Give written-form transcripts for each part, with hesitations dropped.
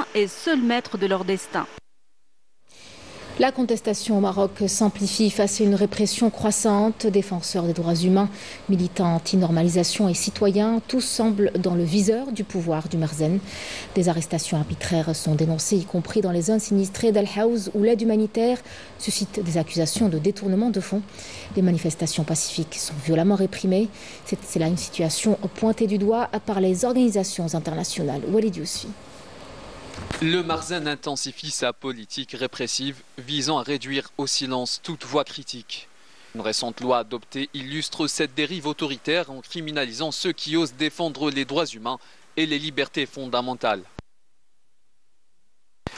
chacun est seul maître de leur destin. La contestation au Maroc s'amplifie face à une répression croissante. Défenseurs des droits humains, militants anti-normalisation et citoyens, tous semblent dans le viseur du pouvoir du Merzenne. Des arrestations arbitraires sont dénoncées, y compris dans les zones sinistrées d'Al Haouz, où l'aide humanitaire suscite des accusations de détournement de fonds. Les manifestations pacifiques sont violemment réprimées. C'est là une situation pointée du doigt par les organisations internationales. Walid Yousfi. Le Merzenne intensifie sa politique répressive visant à réduire au silence toute voix critique. Une récente loi adoptée illustre cette dérive autoritaire en criminalisant ceux qui osent défendre les droits humains et les libertés fondamentales.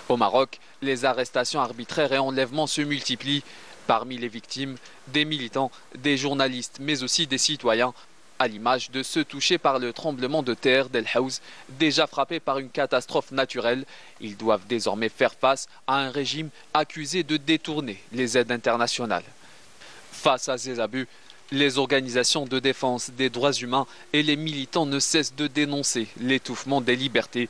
Au Maroc, les arrestations arbitraires et enlèvements se multiplient. Parmi les victimes, des militants, des journalistes, mais aussi des citoyens, à l'image de ceux touchés par le tremblement de terre d'Al Haouz, déjà frappés par une catastrophe naturelle. Ils doivent désormais faire face à un régime accusé de détourner les aides internationales. Face à ces abus, les organisations de défense des droits humains et les militants ne cessent de dénoncer l'étouffement des libertés.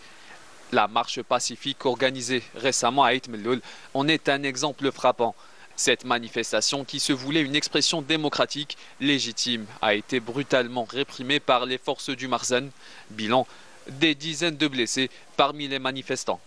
La marche pacifique organisée récemment à Ait Melloul en est un exemple frappant. Cette manifestation, qui se voulait une expression démocratique légitime, a été brutalement réprimée par les forces du Merzenne. Bilan, des dizaines de blessés parmi les manifestants.